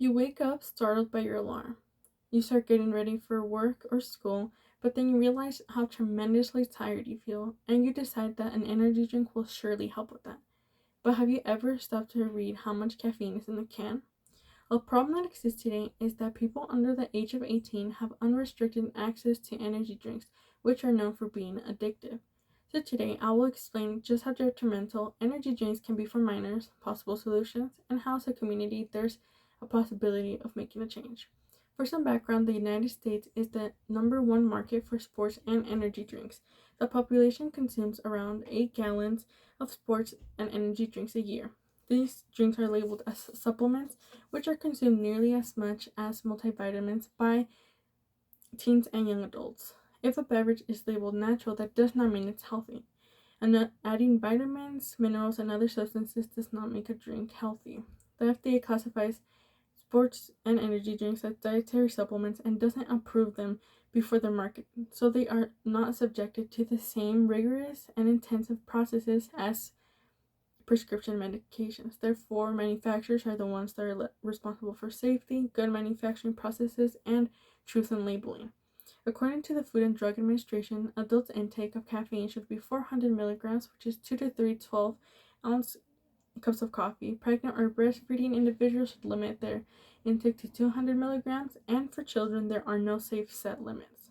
You wake up startled by your alarm. You start getting ready for work or school, but then you realize how tremendously tired you feel, and you decide that an energy drink will surely help with that. But have you ever stopped to read how much caffeine is in the can? A problem that exists today is that people under the age of 18 have unrestricted access to energy drinks, which are known for being addictive. So today I will explain just how detrimental energy drinks can be for minors, possible solutions, and how as a community there's a possibility of making a change. For some background, the United States is the number one market for sports and energy drinks. The population consumes around 8 gallons of sports and energy drinks a year. These drinks are labeled as supplements, which are consumed nearly as much as multivitamins by teens and young adults. If a beverage is labeled natural, that does not mean it's healthy. And adding vitamins, minerals, and other substances does not make a drink healthy. The FDA classifies sports and energy drinks as dietary supplements and doesn't approve them before their marketing, so they are not subjected to the same rigorous and intensive processes as prescription medications. Therefore, manufacturers are the ones that are responsible for safety, good manufacturing processes, and truth in labeling. According to the Food and Drug Administration, adults' intake of caffeine should be 400 milligrams, which is 2 to 3 12-ounce cups of coffee. Pregnant or breastfeeding individuals should limit their intake to 200 milligrams, and for children, there are no safe set limits.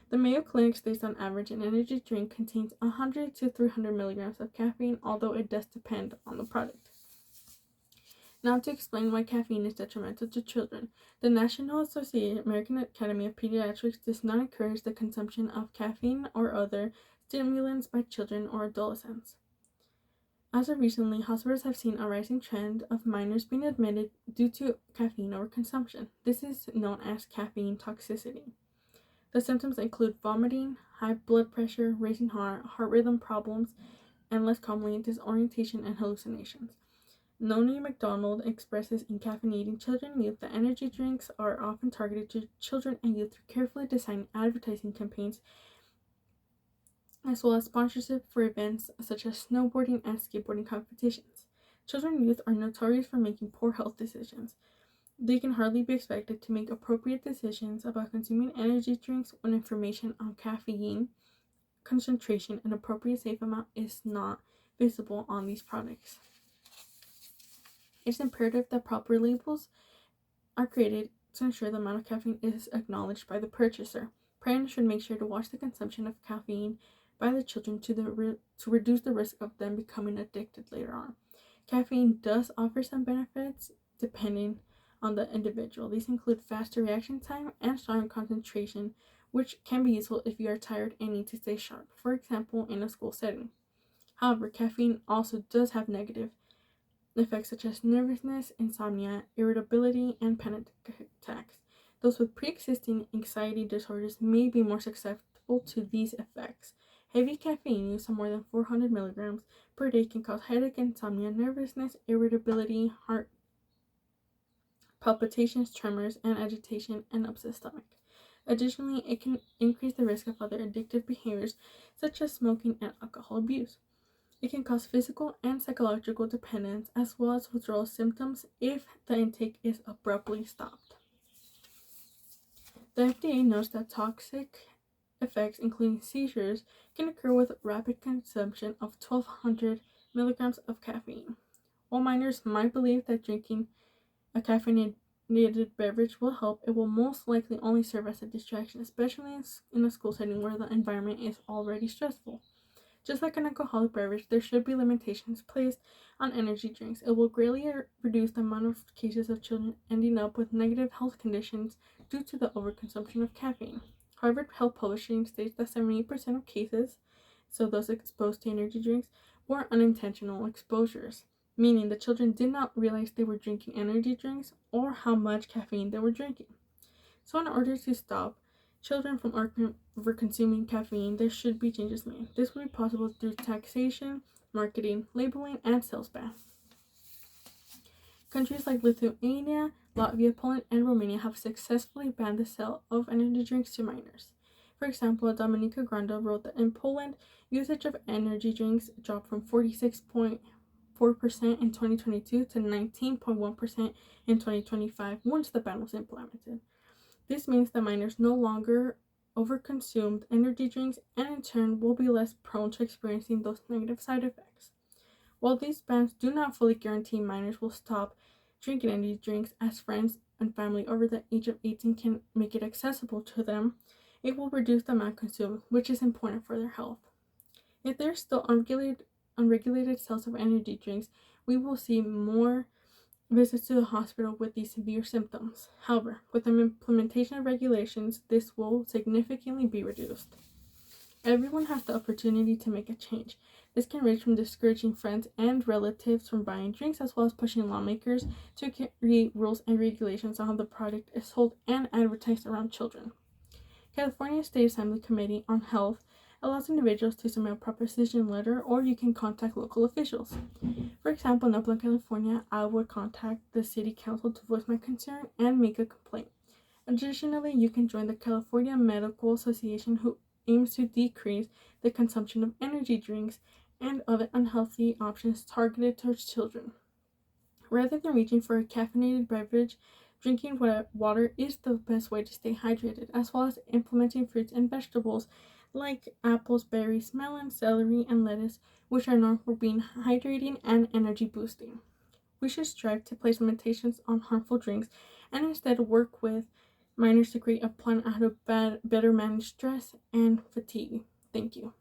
The Mayo Clinic states on average an energy drink contains 100 to 300 milligrams of caffeine, although it does depend on the product. Now to explain why caffeine is detrimental to children. The National Association American Academy of Pediatrics does not encourage the consumption of caffeine or other stimulants by children or adolescents. As of recently, hospitals have seen a rising trend of minors being admitted due to caffeine overconsumption. This is known as caffeine toxicity. The symptoms include vomiting, high blood pressure, racing heart, heart rhythm problems, and less commonly, disorientation and hallucinations. Noni MacDonald expresses in Caffeinating Children and Youth that energy drinks are often targeted to children and youth through carefully designed advertising campaigns, as well as sponsorship for events such as snowboarding and skateboarding competitions. Children and youth are notorious for making poor health decisions. They can hardly be expected to make appropriate decisions about consuming energy drinks when information on caffeine, concentration, and appropriate safe amount is not visible on these products. It's imperative that proper labels are created to ensure the amount of caffeine is acknowledged by the purchaser. Parents should make sure to watch the consumption of caffeine by the children to reduce the risk of them becoming addicted later on. Caffeine does offer some benefits depending on the individual. These include faster reaction time and stronger concentration, which can be useful if you are tired and need to stay sharp, for example, in a school setting. However, caffeine also does have negative effects such as nervousness, insomnia, irritability, and panic attacks. Those with pre-existing anxiety disorders may be more susceptible to these effects. Heavy caffeine use of more than 400 milligrams per day can cause headache, insomnia, nervousness, irritability, heart palpitations, tremors, and agitation, and upset stomach. Additionally, it can increase the risk of other addictive behaviors such as smoking and alcohol abuse. It can cause physical and psychological dependence as well as withdrawal symptoms if the intake is abruptly stopped. The FDA notes that toxic effects, including seizures, can occur with rapid consumption of 1200 milligrams of caffeine. While minors might believe that drinking a caffeinated beverage will help, it will most likely only serve as a distraction, especially in a school setting where the environment is already stressful. Just like an alcoholic beverage, there should be limitations placed on energy drinks. It will greatly reduce the amount of cases of children ending up with negative health conditions due to the overconsumption of caffeine. Harvard Health Publishing states that 78% of cases, so those exposed to energy drinks, were unintentional exposures, meaning the children did not realize they were drinking energy drinks or how much caffeine they were drinking. So in order to stop children from over-consuming caffeine, there should be changes made. This will be possible through taxation, marketing, labeling, and sales ban. Countries like Lithuania, Latvia, Poland, and Romania have successfully banned the sale of energy drinks to minors. For example, Dominika Granda wrote that in Poland, usage of energy drinks dropped from 46.4% 4% in 2022 to 19.1% in 2025 once the ban was implemented. This means that minors no longer overconsumed energy drinks and in turn will be less prone to experiencing those negative side effects. While these bans do not fully guarantee minors will stop drinking energy drinks, as friends and family over the age of 18 can make it accessible to them, it will reduce the amount consumed, which is important for their health. If there's still unregulated sales of energy drinks, we will see more visits to the hospital with these severe symptoms. However, with the implementation of regulations, this will significantly be reduced. Everyone has the opportunity to make a change. This can range from discouraging friends and relatives from buying drinks, as well as pushing lawmakers to create rules and regulations on how the product is sold and advertised around children. California State Assembly Committee on Health allows individuals to submit a proposition letter, or you can contact local officials. For example, in Upland, California, I would contact the city council to voice my concern and make a complaint. Additionally, you can join the California Medical Association, who aims to decrease the consumption of energy drinks and other unhealthy options targeted towards children. Rather than reaching for a caffeinated beverage, drinking water is the best way to stay hydrated, as well as implementing fruits and vegetables like apples, berries, melon, celery, and lettuce, which are known for being hydrating and energy boosting. We should strive to place limitations on harmful drinks and instead work with minors to create a plan how to better manage stress and fatigue. Thank you.